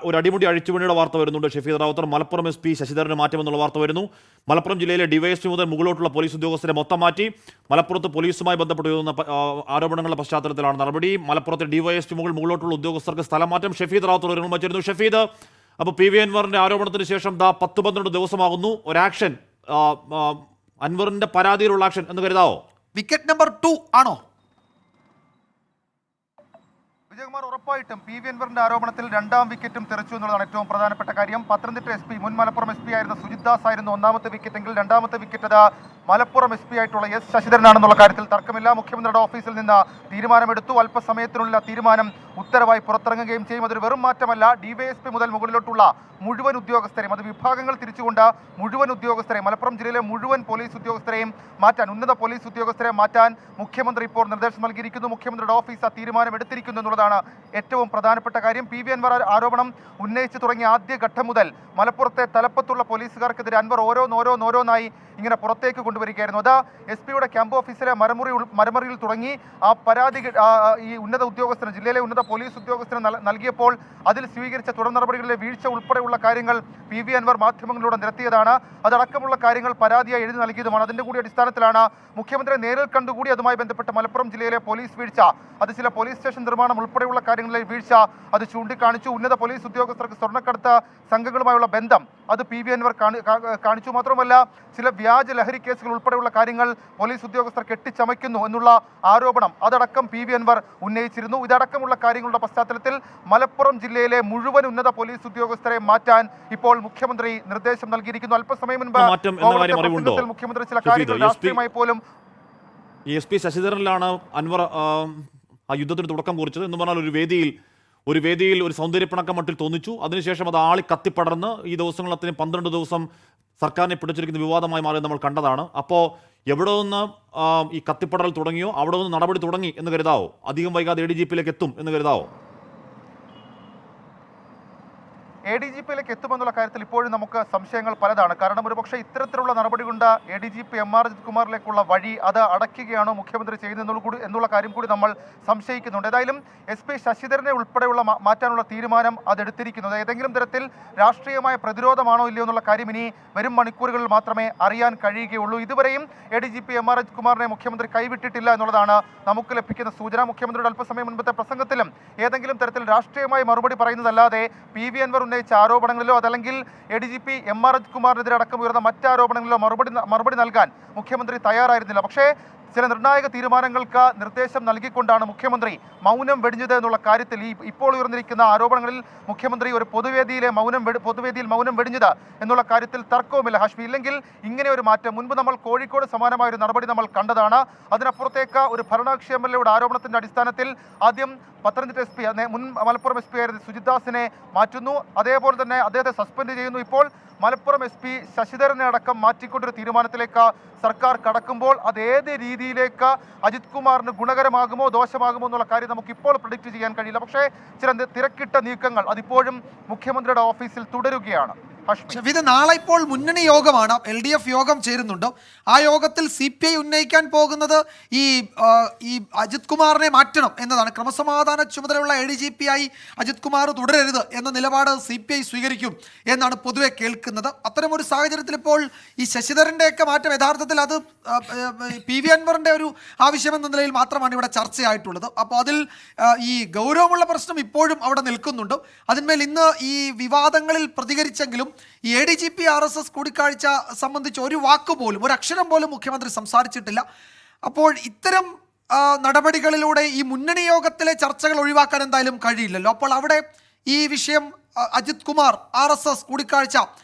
ഒരു അടിമുടി അഴിച്ചുപണിയുടെ വാർത്ത വരുന്നുണ്ട്. ഷഫീദ് റാവുത്തർ മലപ്പുറം എസ് പി ശശിധരന് മാറ്റമെന്നുള്ള വാർത്ത വരുന്നു. മലപ്പുറം ജില്ലയിലെ ഡിവൈഎസ്പി മുതൽ മുകളിലോട്ടുള്ള പോലീസ് ഉദ്യോഗസ്ഥരെ മൊത്തം മാറ്റി. മലപ്പുറത്ത് പോലീസുമായി ബന്ധപ്പെട്ട് ഉയർന്ന ആരോപണങ്ങളുടെ പശ്ചാത്തലത്തിലാണ് നടപടി. മലപ്പുറത്തെ ഡിവൈഎസ്പി മുകളിലോട്ടുള്ള ഉദ്യോഗസ്ഥർക്ക് സ്ഥലം മാറ്റം. ഷഫീദ് റാവുത്തർ ഒരു വച്ചിരുന്നു. ഷഫീദ്, അപ്പോൾ PV അൻവറിന്റെ ആരോപണത്തിന് ശേഷം 10-12 ദിവസമാകുന്നു. ഒരു ആക്ഷൻ, അൻവറിന്റെ പരാതിയിലുള്ള ആക്ഷൻ എന്ന് കരുതാവോ? വിക്കറ്റ് നമ്പർ 2 ആണോ? വിജയകുമാർ, ഉറപ്പായിട്ടും PV അൻവറിന്റെ ആരോപണത്തിൽ 2ാം വിക്കറ്റും തെറിച്ചു എന്നുള്ളതാണ് ഏറ്റവും പ്രധാനപ്പെട്ട കാര്യം. പത്തനംതിട്ട SP, മുൻ മലപ്പുറം SP ആയിരുന്ന സുജിത് ദാസ് ആയിരുന്നു 1ാമത്തെ വിക്കറ്റെങ്കിൽ 2ാമത്തെ വിക്കറ്റ് മലപ്പുറം SP ആയിട്ടുള്ള S ശശിധരനാണെന്നുള്ള കാര്യത്തിൽ തർക്കമില്ല. മുഖ്യമന്ത്രിയുടെ ഓഫീസിൽ നിന്ന് തീരുമാനമെടുത്തു. അല്പസമയത്തിനുള്ള തീരുമാനം ഉത്തരവായി പുറത്തിറങ്ങുകയും ചെയ്യും. അതൊരു വെറും മാറ്റമല്ല. DYSP മുതൽ മുകളിലോട്ടുള്ള മുഴുവൻ ഉദ്യോഗസ്ഥരെയും, അത് വിഭാഗങ്ങൾ തിരിച്ചുകൊണ്ട് മുഴുവൻ ഉദ്യോഗസ്ഥരെയും, മലപ്പുറം ജില്ലയിലെ മുഴുവൻ പോലീസ് ഉദ്യോഗസ്ഥരെയും മാറ്റാൻ, ഉന്നത പോലീസ് ഉദ്യോഗസ്ഥരെ മാറ്റാൻ മുഖ്യമന്ത്രി ഇപ്പോൾ നിർദ്ദേശം നൽകിയിരിക്കുന്നു. മുഖ്യമന്ത്രിയുടെ ഓഫീസ് ആ തീരുമാനം എടുത്തിരിക്കുന്നു എന്നുള്ളതാണ് ഏറ്റവും പ്രധാനപ്പെട്ട കാര്യം. PV അൻവർ ആരോപണം ഉന്നയിച്ചു തുടങ്ങിയ ആദ്യ ഘട്ടം മുതൽ മലപ്പുറത്തെ തലപ്പത്തുള്ള പോലീസുകാർക്കെതിരെ അൻവർ ഓരോന്നോരോന്നായി ഇങ്ങനെ പുറത്തേക്ക് കൊണ്ടുവരികയായിരുന്നു. അത് SP-യുടെ ക്യാമ്പ് ഓഫീസിലെ മരമുറിയിൽ തുടങ്ങി ആ പരാതി ഈ ഉന്നത ഉദ്യോഗസ്ഥന്, ജില്ലയിലെ ഉന്നത പോലീസ് ഉദ്യോഗസ്ഥന് നൽകിയപ്പോൾ അതിൽ സ്വീകരിച്ച തുടർ നടപടികളിലെ വീഴ്ച ഉൾപ്പെടെയുള്ള കാര്യങ്ങൾ PV അൻവർ മാധ്യമങ്ങളിലൂടെ നിരത്തിയതാണ്. അതടക്കമുള്ള കാര്യങ്ങൾ പരാതിയായി എഴുതി നൽകിയതുമാണ്. അതിൻ്റെ കൂടി അടിസ്ഥാനത്തിലാണ് മുഖ്യമന്ത്രിയെ നേരിൽ കണ്ടുകൂടി അതുമായി ബന്ധപ്പെട്ട് മലപ്പുറം ജില്ലയിലെ പോലീസ് വീഴ്ച, അത് ചില പോലീസ് സ്റ്റേഷൻ നിർമ്മാണം ഉൾപ്പെടെയുള്ള കാര്യങ്ങളിലെ വീഴ്ച അത് ചൂണ്ടിക്കാണിച്ചു. ഉന്നത പോലീസ് ഉദ്യോഗസ്ഥർക്ക് സ്വർണ്ണക്കടത്ത് സംഘങ്ങളുമായുള്ള ബന്ധം അത് PV അൻവർ കാണിച്ചു. മാത്രമല്ല, ചില വ്യാജ ലഹരി കേസുകൾ ഉൾപ്പെടെയുള്ള കാര്യങ്ങൾ പോലീസ് ഉദ്യോഗസ്ഥർ കെട്ടിച്ചമയ്ക്കുന്നു എന്നുള്ള ആരോപണം അതടക്കം PV അൻവർ ഉന്നയിച്ചിരുന്നു. ഇതടക്കമുള്ള കാര്യങ്ങളുടെ പശ്ചാത്തലത്തിൽ മലപ്പുറം ജില്ലയിലെ മുഴുവൻ ഉന്നത പോലീസ് ഉദ്യോഗസ്ഥരെ മാറ്റാൻ ഇപ്പോൾ മുഖ്യമന്ത്രി നിർദ്ദേശം നൽകിയിരിക്കുന്നു. അല്പസമയം മുൻപ് മുഖ്യമന്ത്രി ചില കാര്യങ്ങൾ രാഷ്ട്രീയമായി പോലും SP ശശിധരനിലാണ് അൻവർ ആ യുദ്ധത്തിന് തുടക്കം കുറിച്ചത് എന്ന് പറഞ്ഞാൽ ഒരു വേദിയിൽ ഒരു സൗന്ദര്യപ്പിണക്കം മട്ടിൽ തോന്നിച്ചു. അതിനുശേഷം അത് ആളി കത്തിപ്പടർന്ന് ഈ ദിവസങ്ങളത്തിന് 12 ദിവസം സർക്കാരിനെ പിടിച്ചിരിക്കുന്ന വിവാദമായി മാറി നമ്മൾ കണ്ടതാണ്. അപ്പോൾ എവിടെ നിന്ന് ഈ കത്തിപ്പടൽ തുടങ്ങിയോ അവിടെ നിന്ന് നടപടി തുടങ്ങി എന്ന് കരുതാവോ? അധികം വൈകാതെ ADGP-യിലേക്ക് എത്തും എന്ന് കരുതാവോ? ADGP-യിലേക്ക് എത്തുമെന്നുള്ള കാര്യത്തിൽ ഇപ്പോഴും നമുക്ക് സംശയങ്ങൾ പലതാണ്. കാരണം ഒരുപക്ഷെ ഇത്തരത്തിലുള്ള നടപടി കൊണ്ട് ADGP MR അജിത് കുമാറിലേക്കുള്ള വഴി അത് അടയ്ക്കുകയാണോ മുഖ്യമന്ത്രി ചെയ്യുന്നത് എന്നുള്ള കാര്യം കൂടി നമ്മൾ സംശയിക്കുന്നുണ്ട്. ഏതായാലും SP ശശിധരനെ ഉൾപ്പെടെയുള്ള മാറ്റാനുള്ള തീരുമാനം അതെടുത്തിരിക്കുന്നത് ഏതെങ്കിലും തരത്തിൽ രാഷ്ട്രീയമായ പ്രതിരോധമാണോ ഇല്ലയോ എന്നുള്ള കാര്യം ഇനി വരും മണിക്കൂറുകളിൽ മാത്രമേ അറിയാൻ കഴിയുകയുള്ളൂ. ഇതുവരെയും ADGP MR അജിത് കുമാറിനെ മുഖ്യമന്ത്രി കൈവിട്ടിട്ടില്ല എന്നുള്ളതാണ് നമുക്ക് ലഭിക്കുന്ന സൂചന. മുഖ്യമന്ത്രിയുടെ അല്പസമയം മുൻപത്തെ പ്രസംഗത്തിലും ഏതെങ്കിലും തരത്തിൽ രാഷ്ട്രീയമായി മറുപടി പറയുന്നതല്ലാതെ PV അൻവർ ഉന്നയിച്ച ആരോപണങ്ങളിലോ അതല്ലെങ്കിൽ ADGP MR അജിത് കുമാറിനെതിരെ അടക്കം ഉയർന്ന മറ്റാരോപണങ്ങളിലോ മറുപടി നൽകാൻ മുഖ്യമന്ത്രി തയ്യാറായിരുന്നില്ല. പക്ഷേ ചില നിർണായക തീരുമാനങ്ങൾക്ക് നിർദ്ദേശം നൽകിക്കൊണ്ടാണ് മുഖ്യമന്ത്രി മൗനം വെടിഞ്ഞത് എന്നുള്ള കാര്യത്തിൽ ഇപ്പോൾ ഉയർന്നിരിക്കുന്ന ആരോപണങ്ങളിൽ മുഖ്യമന്ത്രി ഒരു പൊതുവേദിയിൽ മൗനം വെടിഞ്ഞത് എന്നുള്ള കാര്യത്തിൽ തർക്കവുമില്ല ഹാഷ്മി. ഇല്ലെങ്കിൽ ഇങ്ങനെ ഒരു മാറ്റം മുൻപ് നമ്മൾ കോഴിക്കോട് സമാനമായ ഒരു നടപടി നമ്മൾ കണ്ടതാണ്. അതിനപ്പുറത്തേക്ക് ഒരു ഭരണകക്ഷി MLA-യുടെ ആരോപണത്തിന്റെ അടിസ്ഥാനത്തിൽ ആദ്യം പത്തനംതിട്ട SP, മുൻ മലപ്പുറം SP ആയിരുന്ന സുജിത് ദാസിനെ മാറ്റുന്നു. അതേപോലെ തന്നെ അദ്ദേഹത്തെ സസ്പെൻഡ് ചെയ്യുന്നു. ഇപ്പോൾ മലപ്പുറം SP ശശിധരനെ അടക്കം മാറ്റിക്കൊണ്ടൊരു തീരുമാനത്തിലേക്ക് സർക്കാർ കടക്കുമ്പോൾ അത് ഏത് രീതിയിലേക്ക് അജിത് കുമാറിന് ഗുണകരമാകുമോ ദോഷമാകുമോ എന്നുള്ള കാര്യം നമുക്ക് ഇപ്പോൾ പ്രെഡിക്റ്റ് ചെയ്യാൻ കഴിയില്ല. പക്ഷേ ചില തിരക്കിട്ട നീക്കങ്ങൾ അതിപ്പോഴും മുഖ്യമന്ത്രിയുടെ ഓഫീസിൽ തുടരുകയാണ്. ഷഫീദ്, നാളെ ഇപ്പോൾ മുന്നണി യോഗമാണ്, LDF യോഗം ചേരുന്നുണ്ട്. ആ യോഗത്തിൽ CPI ഉന്നയിക്കാൻ പോകുന്നത് ഈ അജിത് കുമാറിനെ മാറ്റണം എന്നതാണ്. ക്രമസമാധാന ചുമതലയുള്ള ADGP-ആയി അജിത് കുമാർ തുടരരുത് എന്ന നിലപാട് CPI സ്വീകരിക്കും എന്നാണ് പൊതുവെ കേൾക്കുന്നത്. അത്തരമൊരു സാഹചര്യത്തിൽ ഇപ്പോൾ ഈ ശശിധരൻ്റെയൊക്കെ മാറ്റം യഥാർത്ഥത്തിൽ അത് PV അൻവറിൻ്റെ ഒരു ആവശ്യമെന്ന നിലയിൽ മാത്രമാണ് ഇവിടെ ചർച്ചയായിട്ടുള്ളത്. അപ്പോൾ അതിൽ ഈ ഗൗരവമുള്ള പ്രശ്നം ഇപ്പോഴും അവിടെ നിൽക്കുന്നുണ്ട്. അതിന്മേൽ ഇന്ന് ഈ വിവാദങ്ങളിൽ പ്രതികരിച്ചെങ്കിലും ഈ ADGP RSS കൂടിക്കാഴ്ച സംബന്ധിച്ച് ഒരു വാക്ക് പോലും, ഒരു അക്ഷരം പോലും മുഖ്യമന്ത്രി സംസാരിച്ചിട്ടില്ല. അപ്പോൾ ഇത്തരം നടപടികളിലൂടെ ഈ മുന്നണി യോഗത്തിലെ ചർച്ചകൾ ഒഴിവാക്കാൻ എന്തായാലും കഴിയില്ലല്ലോ. അപ്പോൾ അവിടെ ഈ വിഷയം അജിത് കുമാർ RSS കൂടിക്കാഴ്ച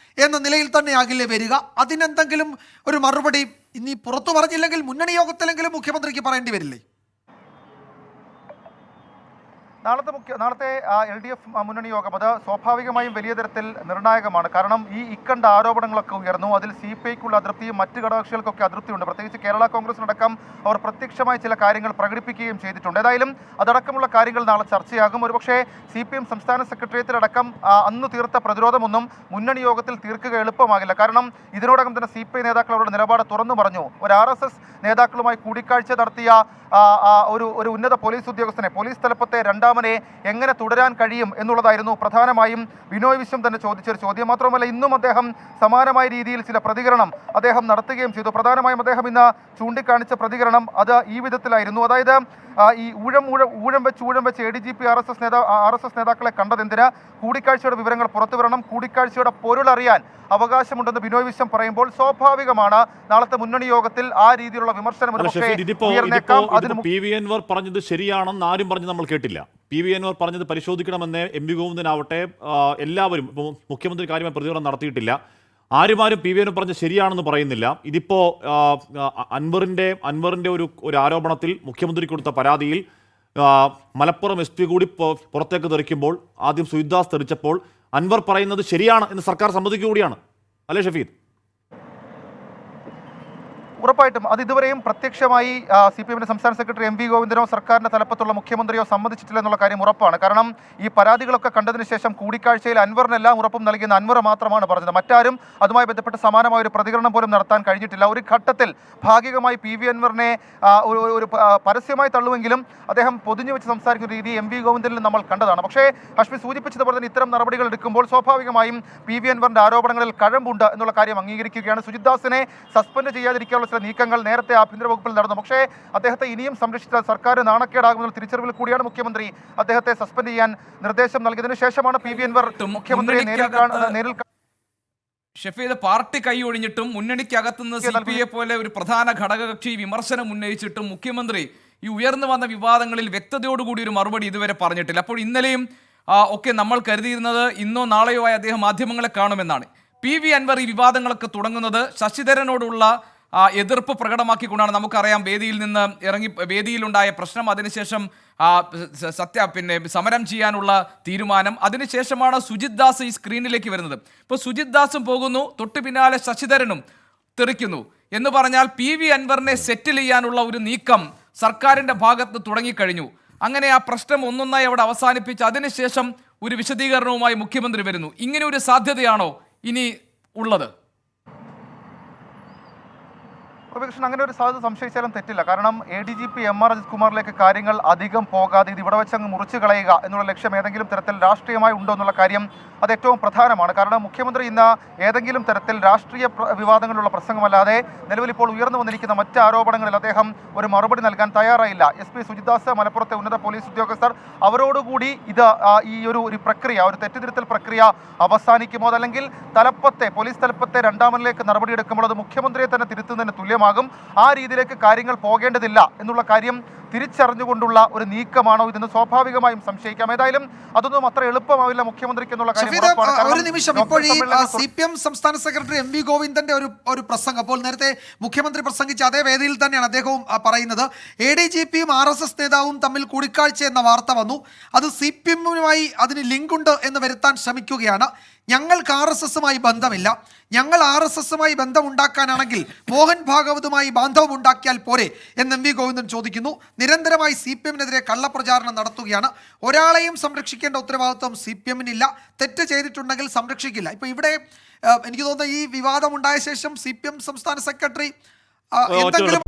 എന്ന നിലയിൽ തന്നെയാകില്ലേ വരിക? അതിനെന്തെങ്കിലും ഒരു മറുപടി ഇനി പുറത്തു പറഞ്ഞില്ലെങ്കിൽ മുന്നണി യോഗത്തിലെങ്കിലും മുഖ്യമന്ത്രിക്ക് പറയേണ്ടി വരില്ലേ? നാളത്തെ LDF മുന്നണി യോഗം അത് സ്വാഭാവികമായും വലിയ തരത്തിൽ നിർണായകമാണ്. കാരണം ഈ ഇക്കണ്ട ആരോപണങ്ങളൊക്കെ ഉയർന്നു. അതിൽ CPI-ക്കുള്ള അതൃപ്തിയും മറ്റ് ഘടകകക്ഷികൾക്കൊക്കെ അതൃപ്തിയുണ്ട്. പ്രത്യേകിച്ച് കേരള കോൺഗ്രസിനടക്കം അവർ പ്രത്യക്ഷമായി ചില കാര്യങ്ങൾ പ്രകടിപ്പിക്കുകയും ചെയ്തിട്ടുണ്ട്. ഏതായാലും അതടക്കമുള്ള കാര്യങ്ങൾ നാളെ ചർച്ചയാകും. ഒരുപക്ഷേ CPM സംസ്ഥാന സെക്രട്ടേറിയറ്റിലടക്കം അന്ന് തീർത്ത പ്രതിരോധമൊന്നും മുന്നണി യോഗത്തിൽ തീർക്കുക എളുപ്പമാകില്ല. കാരണം ഇതിനോടകം തന്നെ CPI നേതാക്കൾ അവരുടെ നിലപാട് തുറന്നു പറഞ്ഞു. ഒരു RSS നേതാക്കളുമായി കൂടിക്കാഴ്ച നടത്തിയ ഒരു ഉന്നത പോലീസ് ഉദ്യോഗസ്ഥനെ, പോലീസ് തലപ്പത്തെ 2ാം രണ്ടാമനെ എങ്ങനെ തുടരാൻ കഴിയും എന്നുള്ളതായിരുന്നു പ്രധാനമായും ബിനോയ് വിശ്വം തന്നെ ചോദിച്ചൊരു ചോദ്യം. മാത്രമല്ല ഇന്നും അദ്ദേഹം സമാനമായ രീതിയിൽ ചില പ്രതികരണം അദ്ദേഹം നടത്തുകയും ചെയ്തു. പ്രധാനമായും അദ്ദേഹം ഇന്ന് ചൂണ്ടിക്കാണിച്ച പ്രതികരണം അത് ഈ വിധത്തിലായിരുന്നു. അതായത് ഈ ഊഴം വെച്ച് ADGP RSS നേതാക്കളെ കണ്ടതെന്തിന്, കൂടിക്കാഴ്ചയുടെ വിവരങ്ങൾ പുറത്തു വരണം, കൂടിക്കാഴ്ചയുടെ പൊരുളറിയാൻ അവകാശമുണ്ടെന്ന് ബിനോയ് വിശ്വം പറയുമ്പോൾ സ്വാഭാവികമാണ് നാളത്തെ മുന്നണി യോഗത്തിൽ ആ രീതിയിലുള്ള വിമർശനം പി വി അൻവർ പറഞ്ഞത് ശരിയാണെന്ന് ആരും പറഞ്ഞ് നമ്മൾ കേട്ടില്ല. പി വി അൻവർ പറഞ്ഞത് പരിശോധിക്കണമെന്ന് എം വി ഗോവിന്ദനാവട്ടെ എല്ലാവരും ഇപ്പോൾ മുഖ്യമന്ത്രി കാര്യമായി പ്രതികരണം നടത്തിയിട്ടില്ല. ആരും പി വി അൻവർ പറഞ്ഞത് ശരിയാണെന്ന് പറയുന്നില്ല. ഇതിപ്പോൾ അൻവറിൻ്റെ ഒരു ആരോപണത്തിൽ മുഖ്യമന്ത്രി കൊടുത്ത പരാതിയിൽ മലപ്പുറം SP കൂടി പുറത്തേക്ക് തെറിക്കുമ്പോൾ ആദ്യം സുജിദാസ് തെറിച്ചപ്പോൾ അൻവർ പറയുന്നത് ശരിയാണ് എന്ന് സർക്കാർ സമ്മതിക്കുകയാണ്, അല്ലേ ഷഫീദ്? ഉറപ്പായിട്ടും അത് ഇതുവരെയും പ്രത്യക്ഷമായി CPMന്റെ സംസ്ഥാന സെക്രട്ടറി MV ഗോവിന്ദനോ സർക്കാരിന്റെ തലപ്പത്തുള്ള മുഖ്യമന്ത്രിയോ സമ്മതിച്ചിട്ടില്ല എന്നുള്ള കാര്യം ഉറപ്പാണ്. കാരണം ഈ പരാതികളൊക്കെ കണ്ടതിന് ശേഷം കൂടിക്കാഴ്ചയിൽ അൻവറിനെല്ലാം ഉറപ്പും നൽകുന്ന അൻവർ മാത്രമാണ് പറഞ്ഞത്. മറ്റാരും അതുമായി ബന്ധപ്പെട്ട് സമാനമായ ഒരു പ്രതികരണം പോലും നടത്താൻ കഴിഞ്ഞിട്ടില്ല. ഒരു ഘട്ടത്തിൽ ഭാഗികമായി PV അൻവറിനെ ഒരു പരസ്യമായി തള്ളുമെങ്കിലും അദ്ദേഹം പൊതിഞ്ഞു വെച്ച് സംസാരിക്കുന്ന രീതി MV ഗോവിന്ദനിൽ നമ്മൾ കണ്ടതാണ്. പക്ഷേ ഹഷ്മി സൂചിപ്പിച്ചതുപോലെ തന്നെ ഇത്തരം നടപടികൾ എടുക്കുമ്പോൾ സ്വാഭാവികമായും PV അൻവറിന്റെ ആരോപണങ്ങളിൽ കഴമ്പുണ്ട് എന്നുള്ള കാര്യം അംഗീകരിക്കുകയാണ്. സുജിദാസിനെ സസ്പെൻഡ് ചെയ്യാതിരിക്കാനുള്ള ചില നീക്കങ്ങൾ നേരത്തെ ആഭ്യന്തര വകുപ്പിൽ നടന്നു. പക്ഷേ അദ്ദേഹത്തെ ഇനിയും സംരക്ഷിച്ചാൽ സർക്കാർ നാണക്കേടാകുമെന്ന തിരിച്ചറിവിൽ കൂടിയാണ് മുഖ്യമന്ത്രി അദ്ദേഹത്തെ സസ്പെൻഡ് ചെയ്യാൻ നിർദ്ദേശം നൽകിയതിനു ശേഷമാണ് PV അൻവർ മുഖ്യമന്ത്രിയെ നേരിൽ ഷഫീദ് പാർട്ടി കൈയൊഴിഞ്ഞിട്ടും മുന്നണിക്കകത്തുനിന്ന് CPI പോലെ ഒരു പ്രധാന ഘടകകക്ഷി വിമർശനം ഉന്നയിച്ചിട്ടും മുഖ്യമന്ത്രി ഈ ഉയർന്നു വന്ന വിവാദങ്ങളിൽ വ്യക്തതയോടുകൂടി ഒരു മറുപടി ഇതുവരെ പറഞ്ഞിട്ടില്ല. അപ്പോൾ ഇന്നലെയും ഒക്കെ നമ്മൾ കരുതിയിരുന്നത് ഇന്നോ നാളെയോ ആയി അദ്ദേഹം മാധ്യമങ്ങളെ കാണുമെന്നാണ്. PV അൻവർ ഈ വിവാദങ്ങളൊക്കെ തുടങ്ങുന്നത് ശശിധരനോടുള്ള എതിർപ്പ് പ്രകടമാക്കിക്കൊണ്ടാണ്. നമുക്കറിയാം വേദിയിലുണ്ടായ പ്രശ്നം, അതിനുശേഷം സമരം ചെയ്യാനുള്ള തീരുമാനം, അതിനുശേഷമാണ് സുജിത് ദാസ് ഈ സ്ക്രീനിലേക്ക് വരുന്നത്. ഇപ്പോൾ സുജിത് ദാസും പോകുന്നു, തൊട്ടു പിന്നാലെ ശശിധരനും തെറിക്കുന്നു എന്ന് പറഞ്ഞാൽ PV അൻവറിനെ സെറ്റിൽ ചെയ്യാനുള്ള ഒരു നീക്കം സർക്കാരിൻ്റെ ഭാഗത്ത് തുടങ്ങിക്കഴിഞ്ഞു. അങ്ങനെ ആ പ്രശ്നം ഒന്നൊന്നായി അവിടെ അവസാനിപ്പിച്ച് അതിനുശേഷം ഒരു വിശദീകരണവുമായി മുഖ്യമന്ത്രി വരുന്നു. ഇങ്ങനെ ഒരു സാധ്യതയാണോ ഇനി ഉള്ളത്? കൃഷ്ണൻ, അങ്ങനെ ഒരു സാധ്യത സംശയിച്ചാലും തെറ്റില്ല. കാരണം ADGP MR അജിത് കുമാറിലേക്ക് കാര്യങ്ങൾ അധികം പോകാതെ ഇത് ഇവിടെ വെച്ചങ്ങ് മുറിച്ചു കളയുക എന്നുള്ള ലക്ഷ്യം ഏതെങ്കിലും തരത്തിൽ രാഷ്ട്രീയമായി ഉണ്ടോ എന്നുള്ള കാര്യം അത് ഏറ്റവും പ്രധാനമാണ്. കാരണം മുഖ്യമന്ത്രി ഇന്ന് ഏതെങ്കിലും തരത്തിൽ രാഷ്ട്രീയ വിവാദങ്ങളുള്ള പ്രസംഗമല്ലാതെ നിലവിൽ ഇപ്പോൾ ഉയർന്നു വന്നിരിക്കുന്ന മറ്റ് ആരോപണങ്ങളിൽ അദ്ദേഹം ഒരു മറുപടി നൽകാൻ തയ്യാറായില്ല. SP സുജിദാസ്, മലപ്പുറത്തെ ഉന്നത പോലീസ് ഉദ്യോഗസ്ഥർ, അവരോടുകൂടി ഇത് ഈ ഒരു പ്രക്രിയ, ഒരു തെറ്റിദ്ധരുത്തൽ പ്രക്രിയ അവസാനിക്കുമോ, അതല്ലെങ്കിൽ പോലീസ് തലപ്പത്തെ രണ്ടാമനിലേക്ക് നടപടിയെടുക്കുമ്പോൾ അത് മുഖ്യമന്ത്രിയെ തന്നെ തിരുത്തുന്നതിന് തുല്യമാകും. ആ രീതിയിലേക്ക് കാര്യങ്ങൾ പോകേണ്ടതില്ല എന്നുള്ള കാര്യം തിരിച്ചറിഞ്ഞുകൊണ്ടുള്ള ഒരു നീക്കമാണോ ഇതെന്ന് സ്വാഭാവികമായും സംശയിക്കാം. ഏതായാലും അതൊന്നും അത്ര എളുപ്പമാവില്ല മുഖ്യമന്ത്രിക്ക് എന്നുള്ള കാര്യം. ഒരു നിമിഷം, ഇപ്പോൾ ഈ CPM സംസ്ഥാന സെക്രട്ടറി MV ഗോവിന്ദന്റെ ഒരു പ്രസംഗം, അപ്പോൾ നേരത്തെ മുഖ്യമന്ത്രി പ്രസംഗിച്ച അതേ വേദിയിൽ തന്നെയാണ് അദ്ദേഹവും പറയുന്നത്. ADGPയും RSS നേതാവും തമ്മിൽ കൂടിക്കാഴ്ച എന്ന വാർത്ത വന്നു, അത് CPMുമായി അതിന് ലിങ്കുണ്ട് എന്ന് വരുത്താൻ ശ്രമിക്കുകയാണ്. ഞങ്ങൾക്ക് RSSുമായി ബന്ധമില്ല, ഞങ്ങൾ RSSുമായി ബന്ധമുണ്ടാക്കാനാണെങ്കിൽ മോഹൻ ഭാഗവതുമായി ബാന്ധവം ഉണ്ടാക്കിയാൽ പോരെ എന്ന് MV ഗോവിന്ദൻ ചോദിക്കുന്നു. നിരന്തരമായി CPMനെതിരെ കള്ളപ്രചാരണം നടത്തുകയാണ്. ഒരാളെയും സംരക്ഷിക്കേണ്ട ഉത്തരവാദിത്വം CPMനില്ല, തെറ്റ് ചെയ്തിട്ടുണ്ടെങ്കിൽ സംരക്ഷിക്കില്ല. ഇപ്പോൾ ഇവിടെ എനിക്ക് തോന്നുന്നു ഈ വിവാദം ഉണ്ടായ ശേഷം CPM സംസ്ഥാന സെക്രട്ടറി എന്തെങ്കിലും